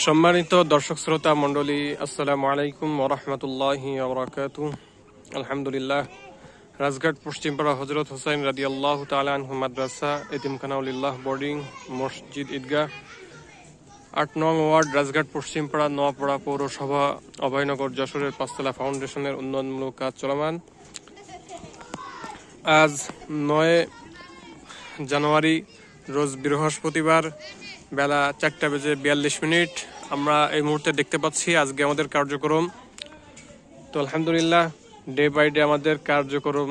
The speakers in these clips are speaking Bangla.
সম্মানিত দর্শক শ্রোতা মণ্ডলী, আসসালামু আলাইকুম ওয়া রাহমাতুল্লাহি ওয়া বারাকাতুহু। আলহামদুলিল্লাহ, রাজঘাট পশ্চিমপাড়া হযরত হুসাইন রাদিয়াল্লাহু তাআলা আনহু মাদ্রাসা এতিমখানাউলিল্লাহ বোর্ডিং মসজিদ ঈদগাহ ৮ নং ওয়ার্ড, রাজঘাট পশ্চিমপাড়া, নোয়াপাড়া পৌরসভা, অভয়নগর, যশোরের পাঁচতলা ফাউন্ডেশনের উন্নয়নমূলক কাজ চলমান। আজ ৯ জানুয়ারি, রোজ বৃহস্পতিবার, বেলা ৪:৪২। আমরা এই মুহূর্তে দেখতে পাচ্ছি আজকে আমাদের কার্যক্রম। তো আলহামদুলিল্লাহ, ডে বাই ডে আমাদের কার্যক্রম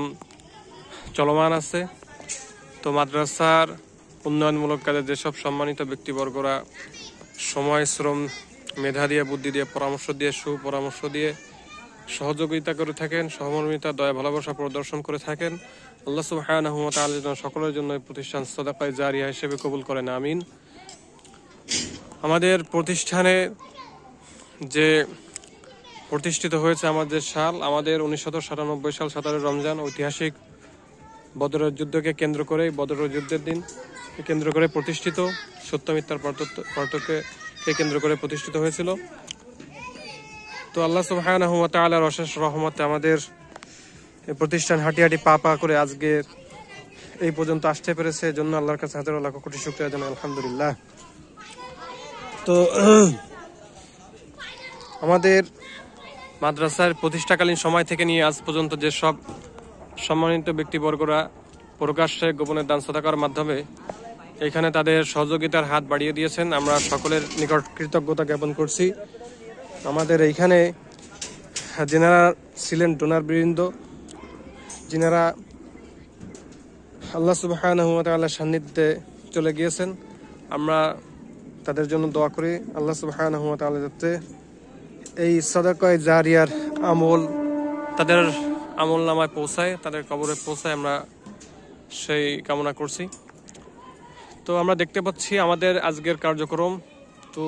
চলমান আছে। তো মাদ্রাসার উন্নয়নমূলক কাজে যেসব সম্মানিত ব্যক্তিবর্গরা সময়, শ্রম, মেধা দিয়ে, বুদ্ধি দিয়ে, পরামর্শ দিয়ে, সুপরামর্শ দিয়ে সহযোগিতা করে থাকেন, সহমর্মিতা, দয়া, ভালোবাসা প্রদর্শন করে থাকেন, আল্লাহ সুবহানাহু ওয়া তাআলা যেন সকলের জন্য এই প্রতিষ্ঠান সাদাকায়ে জারিয়া হিসেবে কবুল করেন, আমিন। আমাদের প্রতিষ্ঠানে যে প্রতিষ্ঠিত হয়েছে আমাদের সাল, আমাদের 1997 সাল 17 রমজান, ঐতিহাসিক বদরের যুদ্ধকে কেন্দ্র করে, বদরের যুদ্ধের দিন কেন্দ্র করে প্রতিষ্ঠিত, সত্য মিথ্যার পার্থক্যকে কেন্দ্র করে প্রতিষ্ঠিত হয়েছিল। তো আল্লাহ সুবহানাহু ওয়া তাআলার অশেষ রহমতে আমাদের এই প্রতিষ্ঠান হাঁটি হাঁটি পা পা করে আজকে এই পর্যন্ত আসতে পেরেছে। এজন্য আল্লাহর কাছে হাজার লাখ কোটি শুকরিয়া জানাই, আলহামদুলিল্লাহ। তো আমাদের মাদ্রাসার প্রতিষ্ঠাকালীন সময় থেকে নিয়ে আজ পর্যন্ত যেসব সম্মানিত ব্যক্তিবর্গরা প্রকাশ্যে গোপনে দান সাদাকার মাধ্যমে এখানে তাদের সহযোগিতার হাত বাড়িয়ে দিয়েছেন, আমরা সকলের নিকট কৃতজ্ঞতা জ্ঞাপন করছি। আমাদের এইখানে যিনারা ছিলেন ডোনার বৃন্দ, যিনারা আল্লাহ সুবহানাহু ওয়া তাআলার সান্নিধ্যে চলে গিয়েছেন, আমরা তাদের জন্য দোয়া করি আল্লাহ সুবহানাহু ওয়া তাআলা যাতে এই সাদাকায়ে জারিয়ার আমল তাদের আমল নামায় পৌঁছায়, তাদের কবরে পৌঁছায়, আমরা সেই কামনা করছি। তো আমরা দেখতে পাচ্ছি আমাদের আজকের কার্যক্রম। তো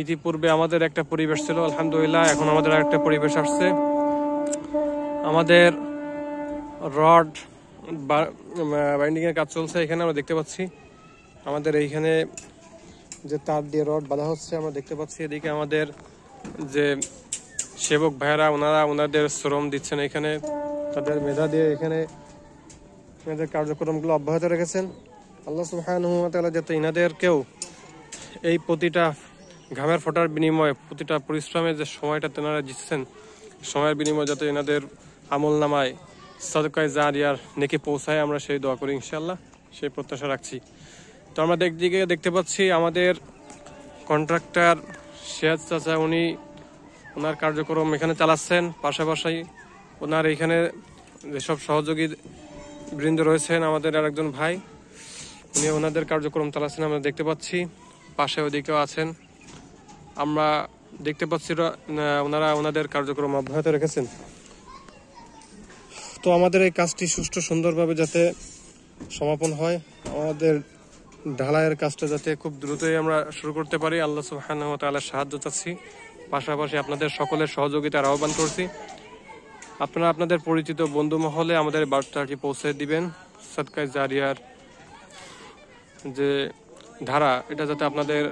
ইতিপূর্বে আমাদের একটা পরিবেশ ছিল, আলহামদুলিল্লাহ এখন আমাদের আরেকটা পরিবেশ আসছে। আমাদের রড বাইন্ডিং এর কাজ চলছে, এখানে আমরা দেখতে পাচ্ছি আমাদের এইখানে যে তার দিয়ে রড বাঁধা হচ্ছে, আমরা দেখতে পাচ্ছি এদিকে আমাদের যে সেবক ভাইয়েরা ওনাদের শ্রম দিচ্ছেন, এখানে তাদের মেধা দিয়ে এখানে এনাদের কার্যক্রমগুলো অব্যাহত রেখেছেন। আল্লাহ সুবহানাহু ওয়া তাআলা যাতে ইনাদেরকেও এই প্রতিটা ঘামের ফোঁটার বিনিময়ে, প্রতিটা পরিশ্রমের যে সময়টা তেনারা দিচ্ছেন, সময়ের বিনিময়ে যাতে এনাদের আমল নামায় সাদাকায়ে জারিয়ার নেকি পৌঁছায়, আমরা সেই দোয়া করি ইনশাআল্লাহ, সেই প্রত্যাশা রাখছি। তো আমরা দিকে দেখতে পাচ্ছি আমাদের কন্ট্রাক্টর সিরাজ চাচা, ওনার কার্যক্রম এখানে চালাচ্ছেন, পাশাপাশি ওনার এখানে যেসব সহযোগী বৃন্দ রয়েছেন, আমাদের আরেকজন ভাই, উনি ওনাদের কার্যক্রম চালাচ্ছেন, আমরা দেখতে পাচ্ছি। পাশে ওদিকেও আছেন, আমরা দেখতে পাচ্ছি ওনারা ওনাদের কার্যক্রম অব্যাহত রেখেছেন। তো আমাদের এই কাজটি সুষ্ঠু সুন্দরভাবে যাতে সমাপন হয়, আমাদের ঢালাইয়ের কাজটা যাতে খুব দ্রুতই আমরা শুরু করতে পারি, আল্লাহ সুবহানাহু ওয়া তাআলার সাহায্য চাচ্ছি। পাশাপাশি আপনাদের সকলের সহযোগিতার আহ্বান করছি, আপনারা আপনাদের পরিচিত বন্ধু মহলে আমাদের বার্তাটি পৌঁছে দিবেন। সাদকায়ে জারিয়ার যে ধারা, এটা যাতে আপনাদের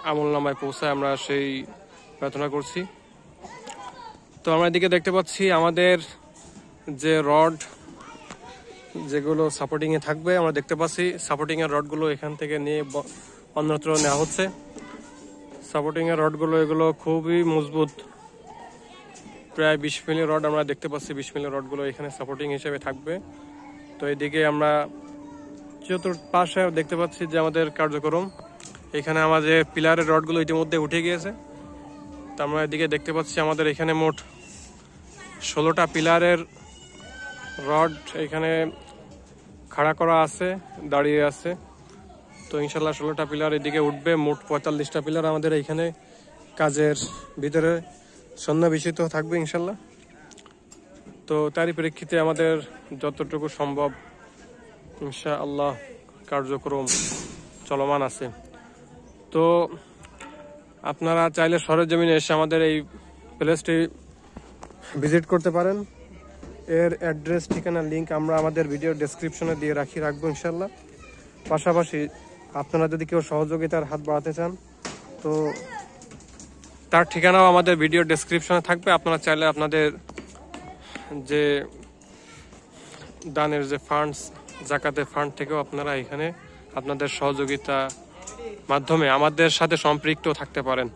আমল নামায় পৌঁছায়, আমরা সেই প্রার্থনা করছি। তো আমরা এদিকে দেখতে পাচ্ছি আমাদের যে রড যেগুলো সাপোর্টিং এ থাকবে, আমরা দেখতে পাচ্ছি সাপোর্টিং এর রডগুলো এখান থেকে নিয়ে অন্যত্র নেওয়া হচ্ছে। সাপোর্টিং এর রডগুলো এগুলো খুবই মজবুত, প্রায় 20 মিলি রড আমরা দেখতে পাচ্ছি। 20 মিলি রডগুলো এখানে সাপোর্টিং হিসেবে থাকবে। তো এদিকে আমরা চতুর্পাশে দেখতে পাচ্ছি যে আমাদের কার্যক্রম, এখানে আমাদের পিলারের রডগুলো ইতিমধ্যে উঠে গিয়েছে। তো আমরা এদিকে দেখতে পাচ্ছি আমাদের এখানে মোট 16টা পিলারের রড এখানে খাড়া করা আছে, দাঁড়িয়ে আছে। তো ইনশাল্লাহ 16টা পিলার এদিকে উঠবে, মোট 45টা পিলার আমাদের এইখানে কাজের ভিতরে সন্নিবেশিত থাকবে ইনশাল্লাহ। তো তারই প্রেক্ষিতে আমাদের যতটুকু সম্ভব ইনশাআল্লাহ কার্যক্রম চলমান আছে। তো আপনারা চাইলে সরেজমিনে এসে আমাদের এই প্লেসটি ভিজিট করতে পারেন। এর অ্যাড্রেস, ঠিকানা, লিঙ্ক আমরা আমাদের ভিডিও ডেসক্রিপশনে দিয়ে রাখবো ইনশাল্লাহ। পাশাপাশি আপনারা যদি কেউ সহযোগিতার হাত বাড়াতে চান, তো তার ঠিকানাও আমাদের ভিডিও ডেসক্রিপশনে থাকবে। আপনারা চাইলে আপনাদের যে দানের যে ফান্ডস, জাকাতের ফান্ড থেকেও আপনারা এখানে আপনাদের সহযোগিতা মাধ্যমে আমাদের সাথে সম্পৃক্ত থাকতে পারেন।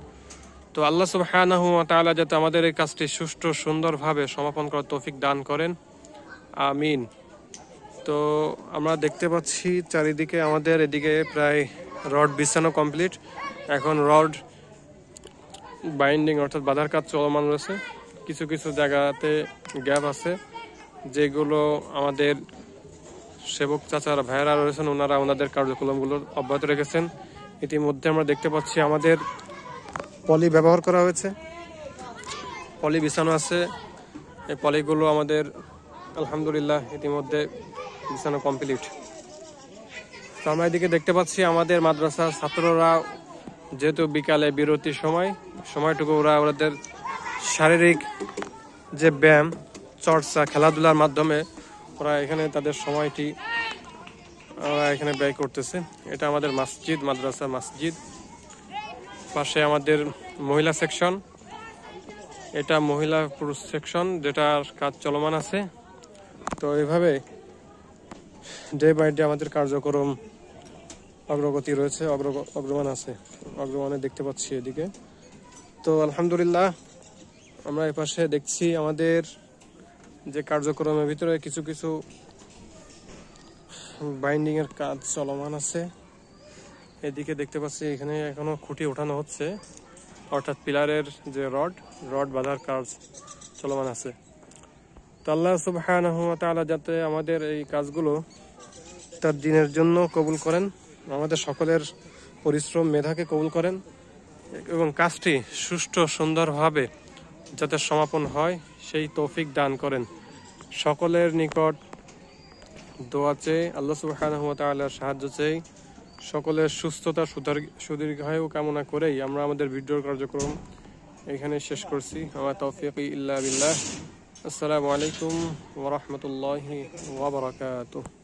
তো আল্লাহ সুবহানাহু ওয়া তাআলা যাতে আমাদের এই কাজটি সুষ্ঠু সুন্দরভাবে সমাপন করার তৌফিক দান করেন, আমিন। তো আমরা দেখতে পাচ্ছি চারিদিকে আমাদের এদিকে প্রায় রড বিছানো কমপ্লিট। এখন রড বাইন্ডিং অর্থাৎ বাঁধার কাজ চলমান রয়েছে। কিছু কিছু জায়গাতে গ্যাপ আছে, যেগুলো আমাদের সেবক চাচারা ভাইয়েরা রয়েছেন, ওনারা ওনাদের কার্যক্রমগুলো অব্যাহত রেখেছেন। ইতিমধ্যে আমরা দেখতে পাচ্ছি আমাদের পলি ব্যবহার করা হয়েছে, পলি বিছানো আছে। এই পলিগুলো আমাদের আলহামদুলিল্লাহ ইতিমধ্যে বিছানো কমপ্লিট। তো আমরা এদিকে দেখতে পাচ্ছি আমাদের মাদ্রাসার ছাত্ররা যেহেতু বিকালে বিরতির সময়টুকু ওদের শারীরিক যে ব্যায়াম চর্চা খেলাধুলার মাধ্যমে ওরা এখানে তাদের সময়টি ওরা এখানে ব্যয় করতেছে। এটা আমাদের মসজিদ, মাদ্রাসা মসজিদ। পাশে আমাদের মহিলা সেকশন, এটা মহিলা পুরুষ সেকশন যেটার কাজ চলমান আছে। তো এইভাবে ডে বাই ডে আমাদের কার্যক্রম অগ্রগতি রয়েছে, অগ্রমান আছে, অগ্রমানে দেখতে পাচ্ছি এদিকে। তো আলহামদুলিল্লাহ আমরা এপাশে দেখছি আমাদের যে কার্যক্রমের ভিতরে কিছু কিছু বাইন্ডিং এর কাজ চলমান আছে। এদিকে দেখতে পাচ্ছি এখানে এখনো খুঁটি ওঠানো হচ্ছে, অর্থাৎ পিলারের যে রড বাঁধার কাজ চলমান আছে। তো আল্লাহ সুবহানাহু ওয়া তাআলা যাতে আমাদের এই কাজগুলো তার দ্বীনের জন্য কবুল করেন, আমাদের সকলের পরিশ্রম মেধাকে কবুল করেন এবং কাজটি সুষ্ঠু সুন্দরভাবে যাতে সমাপন হয় সেই তৌফিক দান করেন। সকলের নিকট দোয়া চেয়ে, আল্লাহ সুবহানাহু ওয়া তাআলার সাহায্য চেয়ে, সকলের সুস্থতা সুদীর্ঘায়ু কামনা করেই আমরা আমাদের ভিডিওর কার্যক্রম এখানে শেষ করছি। আমার তৌফিক ইল্লা বিল্লাহ। আসসালামু আলাইকুম ওয়া রাহমাতুল্লাহি ওয়া বারাকাতুহু।